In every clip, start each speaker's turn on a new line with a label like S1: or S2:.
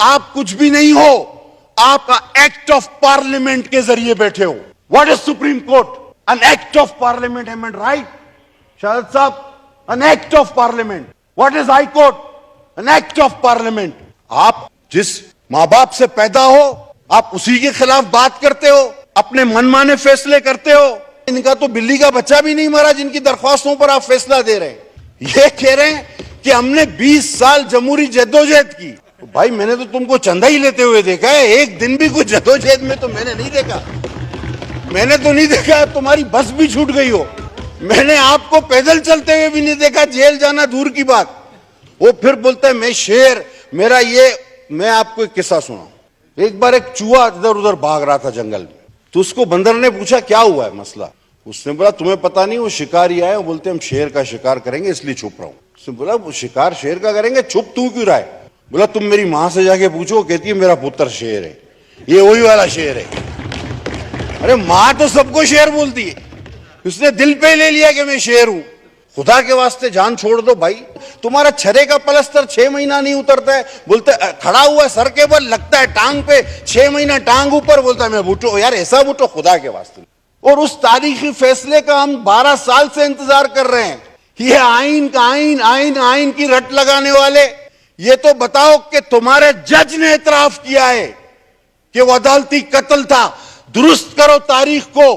S1: आप कुछ भी नहीं हो, आप एक्ट ऑफ पार्लियामेंट के जरिए बैठे हो। What is supreme court? An act of parliament, am and right Sharad sahab? An act of parliament. What is high court? An act of parliament. आप जिस मां बाप से पैदा हो, आप उसी के खिलाफ बात करते हो, अपने मनमाने फैसले करते हो। इनका तो बिल्ली का बच्चा भी नहीं मरा जिनकी दरख्वास्तों पर आप फैसला दे रहे हैं। ये कह रहे हैं कि हमने 20 साल जमहूरी जद्दोजहद की। तो भाई मैंने तो तुमको चंदा ही लेते हुए देखा है, एक दिन भी कुछ जद्दोजहद में तो मैंने नहीं देखा। मैंने तो नहीं देखा तुम्हारी बस भी छूट गई हो। मैंने आपको पैदल चलते हुए भी नहीं देखा, जेल जाना दूर की बात। वो फिर बोलते हैं मैं शेर, मेरा ये। मैं आपको एक किस्सा सुनाऊं। एक बार एक चूहा इधर उधर भाग रहा था जंगल में, तो उसको बंदर ने पूछा क्या हुआ है मसला। उसने बोला तुम्हें पता नहीं, वो शिकारी आए, वो बोलते हम शेर का शिकार करेंगे इसलिए छुप रहा हूं। उसने बोला वो शिकार शेर का करेंगे, छुप तू क्यों रहा है? बोला तुम मेरी मां से जाके पूछो, कहती है मेरा पुत्र शेर है, ये वही वाला शेर है। अरे मां तो सबको शेर बोलती है, उसने दिल पे ले लिया कि मैं शेर हूं। खुदा के वास्ते जान छोड़ दो भाई। तुम्हारा छरे का पलस्तर 6 महीना नहीं उतरता है, बोलते खड़ा हुआ सर के बल, लगता है टांग पे, 6 महीना टांग ऊपर, बोलता है मैं बूटो। यार ऐसा बूटो खुदा के वास्ते। और उस तारीखी फैसले का हम 12 साल से इंतजार कर रहे हैं। ये आइन का आइन आइन आइन की रट लगाने वाले, ये तो बताओ कि तुम्हारे जज ने इतराफ किया है कि वो अदालती कत्ल था। दुरुस्त करो तारीख को।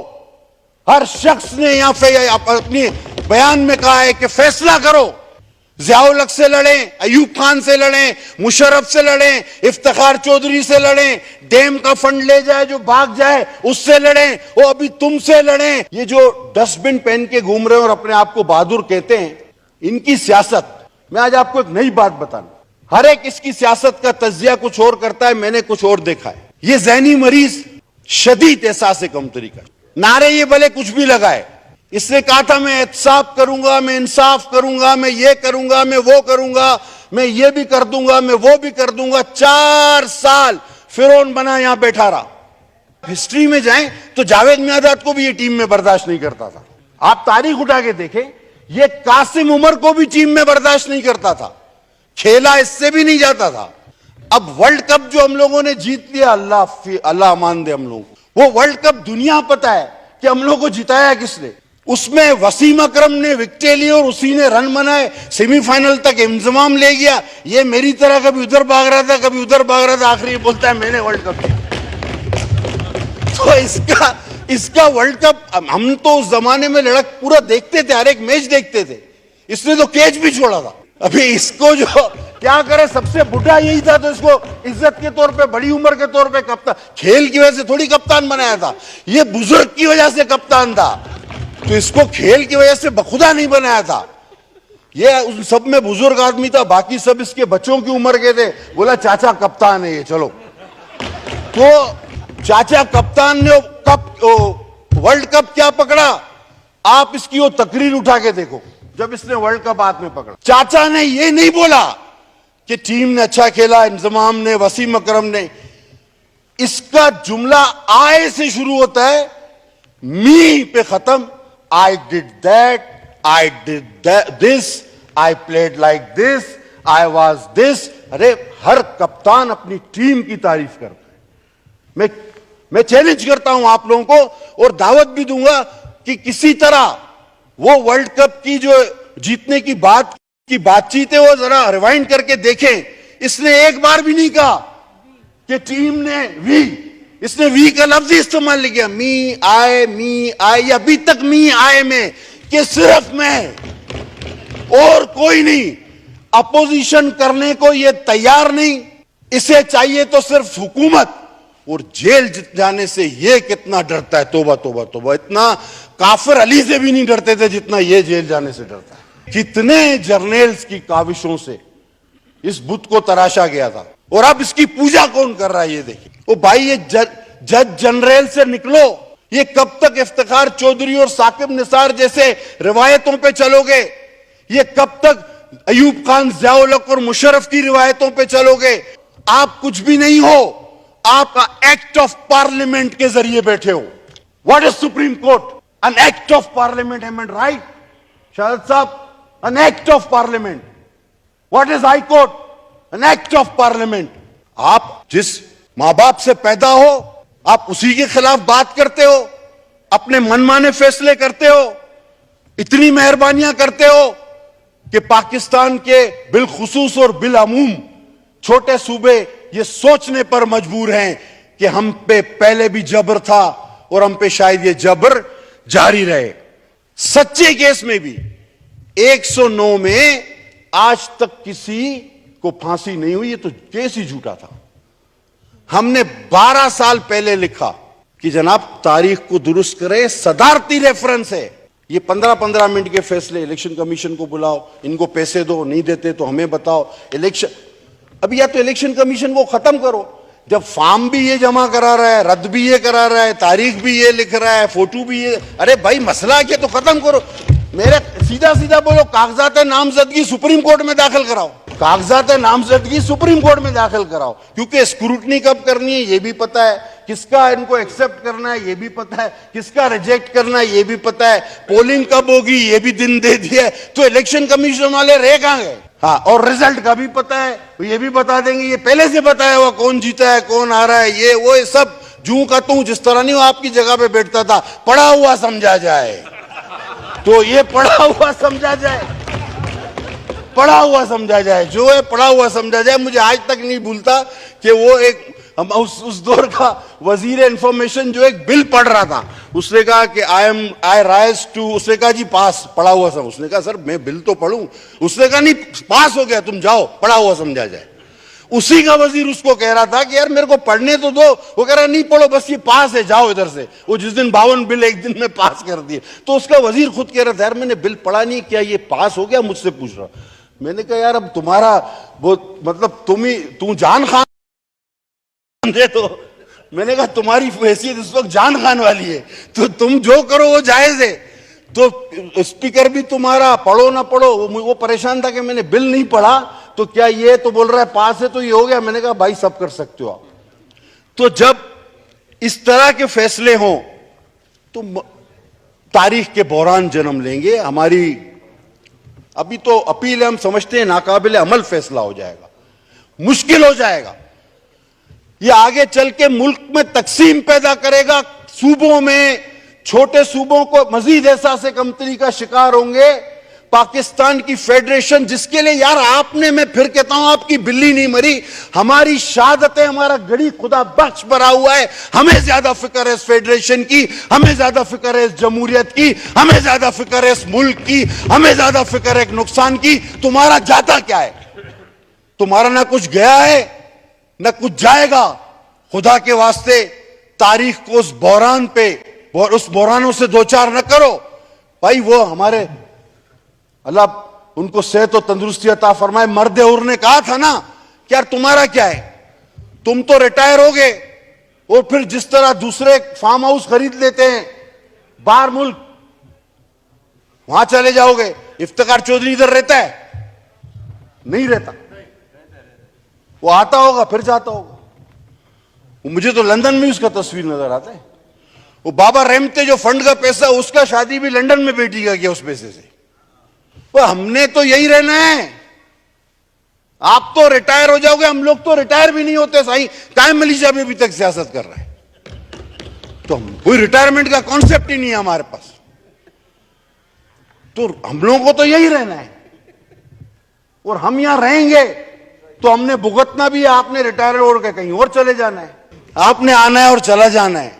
S1: हर शख्स ने यहां पे अपनी बयान में कहा है कि फैसला करो। ज़ियाउल हक से लड़ें, अयूब खान से लड़ें, मुशर्रफ से लड़ें, इफ्तिखार चौधरी से लड़ें, डैम का फंड ले जाए जो भाग जाए उससे लड़ें, वो अभी तुमसे लड़ें। ये जो डस्टबिन पहन के घूम रहे हैं और अपने आप को बहादुर कहते हैं, इनकी सियासत। मैं आज आपको एक नई बात बताना। हर एक इसकी सियासत का तज्जिया कुछ और करता है, मैंने कुछ और देखा है। ये ज़हनी मरीज शदीद एहसास कमतरी का नारे ये भले कुछ भी लगाए। इसने कहा था मैं एहतसाब करूंगा, मैं इंसाफ करूंगा, मैं ये करूंगा, मैं वो करूंगा, मैं ये भी कर दूंगा, मैं वो भी कर दूंगा। 4 साल फिरौन बना यहां बैठा रहा। हिस्ट्री में जाएं तो जावेद मियादाद को भी ये टीम में बर्दाश्त नहीं करता था। आप तारीख उठा के देखें, ये कासिम उमर को भी टीम में बर्दाश्त नहीं करता था। खेला इससे भी नहीं जाता था। अब वर्ल्ड कप जो हम लोगों ने जीत लिया, अल्लाह अमान दे हम लोगों को। वो वर्ल्ड कप दुनिया पता है कि हम लोगों को जिताया किसने। उसमें वसीम अकरम ने विकेटें ली और उसी ने रन बनाए, सेमीफाइनल तक इंतजाम ले गया। ये मेरी तरह कभी उधर भाग रहा था, कभी उधर भाग रहा था, आखिरी बोलता है मैंने वर्ल्ड कप जीता। तो इसका वर्ल्ड कप, हम तो उस जमाने में लड़क पूरा देखते थे, हर एक मैच देखते थे। इसने तो कैच भी छोड़ा था। अभी इसको जो क्या करे, सबसे बुढ़ा यही था, तो इसको इज्जत के तौर पे, बड़ी उम्र के तौर पे कप्तान, खेल की वजह से थोड़ी कप्तान बनाया था। ये बुजुर्ग की वजह से कप्तान था, तो इसको खेल की वजह से बखुदा नहीं बनाया था। ये उन सब में बुजुर्ग आदमी था, बाकी सब इसके बच्चों की उम्र के थे। बोला चाचा कप्तान है ये, चलो। तो चाचा कप्तान ने वर्ल्ड कप क्या पकड़ा, आप इसकी वो तकरीर उठा के देखो। जब इसने वर्ल्ड कप हाथ में पकड़ा, चाचा ने ये नहीं बोला कि टीम ने अच्छा खेला, इंतजाम ने, वसीम अकरम ने। इसका जुमला आय से शुरू होता है, मी पे खत्म। I did that, I did this, I played like this, I was this. अरे हर कप्तान अपनी टीम की तारीफ करता है। मैं चैलेंज करता हूं आप लोगों को, और दावत भी दूंगा कि किसी तरह वो वर्ल्ड कप की जो जीतने की बातचीत है, वो जरा रिवाइंड करके देखें। इसने एक बार भी नहीं कहा कि टीम ने इसने वी का लफ्ज ही इस्तेमाल नहीं किया। मी आए, अभी तक मी आए में कि सिर्फ मैं और कोई नहीं। अपोजिशन करने को ये तैयार नहीं। इसे चाहिए तो सिर्फ हुकूमत। और जेल जाने से ये कितना डरता है, तोबा तोबा तोबा। इतना काफिर अली से भी नहीं डरते थे जितना ये जेल जाने से डरता है। कितने जर्नल्स की काविशों से इस बुत को तराशा गया था, और अब इसकी पूजा कौन कर रहा है ये देखिए। ओ भाई, ये जज जनरल से निकलो। ये कब तक इफ्तिखार चौधरी और साकिब निसार जैसे रिवायतों पे चलोगे? ये कब तक अयूब खान, ज़ियाउल हक और मुशर्रफ की रिवायतों पे चलोगे? आप कुछ भी नहीं हो, आप एक्ट ऑफ पार्लियामेंट के जरिए बैठे हो। What is supreme court? An act of parliament, am and right Sharad sahab? An act of parliament. What is high court? An act of parliament. आप जिस मां बाप से पैदा हो आप उसी के खिलाफ बात करते हो, अपने मनमाने फैसले करते हो, इतनी मेहरबानियां करते हो कि पाकिस्तान के बिलखुसूस और बिलामूम छोटे सूबे ये सोचने पर मजबूर हैं कि हम पे पहले भी जबर था और हम पे शायद ये जबर जारी रहे। सच्चे केस में भी 109 में आज तक किसी को फांसी नहीं हुई, ये तो केस ही झूठा था। हमने 12 साल पहले लिखा कि जनाब तारीख को दुरुस्त करें, सदारती रेफरेंस है। ये 15-15 मिनट के फैसले, इलेक्शन कमीशन को बुलाओ, इनको पैसे दो, नहीं देते तो हमें बताओ। इलेक्शन अभी या तो इलेक्शन कमीशन को खत्म करो, जब फॉर्म भी ये जमा करा रहा है, रद्द भी ये करा रहा है, तारीख भी ये लिख रहा है, फोटो भी ये, अरे भाई मसला क्या, तो खत्म करो। मेरे सीधा सीधा बोलो, कागजात नामजदगी सुप्रीम कोर्ट में दाखिल कराओ, कागजात नामजदगी सुप्रीम कोर्ट में दाखिल कराओ, क्योंकि स्क्रूटनी कब करनी है ये भी पता है, किसका इनको एक्सेप्ट करना है ये भी पता है, किसका रिजेक्ट करना है ये भी पता है, पोलिंग कब होगी ये भी दिन दे दिया है। तो इलेक्शन कमीशन वाले रह कहां गए? हाँ, और रिजल्ट का भी पता है, ये भी बता देंगे, ये पहले से बताया हुआ कौन जीता है कौन आ रहा है, ये वो ये सब जूं का तू, जिस तरह नहीं वो आपकी जगह पे बैठता था, पढ़ा हुआ समझा जाए, तो ये पढ़ा हुआ समझा जाए, पढ़ा हुआ समझा जाए, जो है पढ़ा हुआ समझा जाए। मुझे आज तक नहीं भूलता कि वो एक उस दौर का वजीर इंफॉर्मेशन जो एक बिल पढ़ रहा था, उसने कहा कि आई राइज टू, उसने कहा जी पास, पढ़ा हुआ समझ, उसने कहा सर मैं बिल तो पढ़ूं, उसने कहा नहीं पास हो गया, तुम जाओ, पढ़ा हुआ समझा जाए। उसी का वजीर उसको कह रहा था कि यार मेरे को पढ़ने तो दो, वो कह रहा नहीं पढ़ो, बस ये पास है, जाओ इधर से। वो जिस दिन 52 बिल एक दिन में पास कर दिए, तो उसका वजीर खुद कह रहा था यार मैंने बिल पढ़ा नहीं, क्या ये पास हो गया, मुझसे पूछ रहा। मैंने कहा यार अब तुम्हारा वो मतलब तू जान खान दे, तो मैंने कहा तुम्हारी हैसियत इस वक्त जान खान वाली है, तो तुम जो करो वो जायज है। तो स्पीकर भी तुम्हारा पढ़ो ना पढ़ो, वो परेशान था कि मैंने बिल नहीं पढ़ा, तो क्या ये तो बोल रहा है पास है तो ये हो गया। मैंने कहा भाई सब कर सकते हो आप। तो जब इस तरह के फैसले हों तो तारीख के बहरान जन्म लेंगे। हमारी अभी तो अपील है, हम समझते हैं नाकाबिल अमल फैसला हो जाएगा, मुश्किल हो जाएगा, ये आगे चल के मुल्क में तकसीम पैदा करेगा, सूबों में छोटे सूबों को मजीद एहसास कमतरी का शिकार होंगे। पाकिस्तान की फेडरेशन जिसके लिए यार आपने, मैं फिर कहता हूं आपकी बिल्ली नहीं मरी, हमारी शहादत है, हमारा गड़ी खुदा बख्श भरा हुआ है। हमें ज्यादा फिक्र है इस फेडरेशन की, हमें ज्यादा फिक्र है इस जमहूरियत की, हमें ज्यादा फिक्र है इस मुल्क की, हमें ज्यादा फिक्र है एक नुकसान की। तुम्हारा जाता क्या है? तुम्हारा ना कुछ गया है न कुछ जाएगा। खुदा के वास्ते तारीख को उस बहरान पे और उस बहरानों से दो चार न करो भाई। वो हमारे अल्लाह उनको सेहत और तंदुरुस्ती अता फरमाए, मर्द उर ने कहा था ना कि यार तुम्हारा क्या है, तुम तो रिटायर हो गए और फिर जिस तरह दूसरे फार्म हाउस खरीद लेते हैं बाहर मुल्क, वहां चले जाओगे। इफ्तिकार चौधरी इधर रहता है? नहीं रहता, वो आता होगा फिर जाता होगा। मुझे तो लंदन में उसका तस्वीर नजर आता है। वो बाबा रहमते जो फंड का पैसा, उसका शादी भी लंदन में बेटी का किया उस पैसे से। वो हमने तो यही रहना है। आप तो रिटायर हो जाओगे, हम लोग तो रिटायर भी नहीं होते। साईं कायम अली साहब अभी तक सियासत कर रहे हैं, तो कोई रिटायरमेंट का कॉन्सेप्ट ही नहीं है हमारे पास। तो हम लोगों को तो यही रहना है और हम यहां रहेंगे तो हमने भुगतना भी है। आपने रिटायर ओढ़ के कहीं और चले जाना है, आपने आना है और चला जाना है।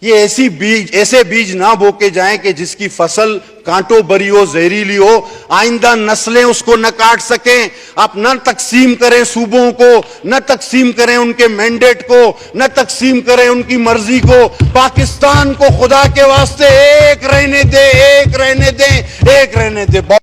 S1: ये ऐसे बीज ना बोके जाएं कि जिसकी फसल कांटों भरी हो, जहरीली हो, आइंदा नस्लें उसको न काट सकें। आप न तकसीम करें सूबों को, न तकसीम करें उनके मैंडेट को, न तकसीम करें उनकी मर्जी को। पाकिस्तान को खुदा के वास्ते एक रहने दे, एक रहने दे, एक रहने दे।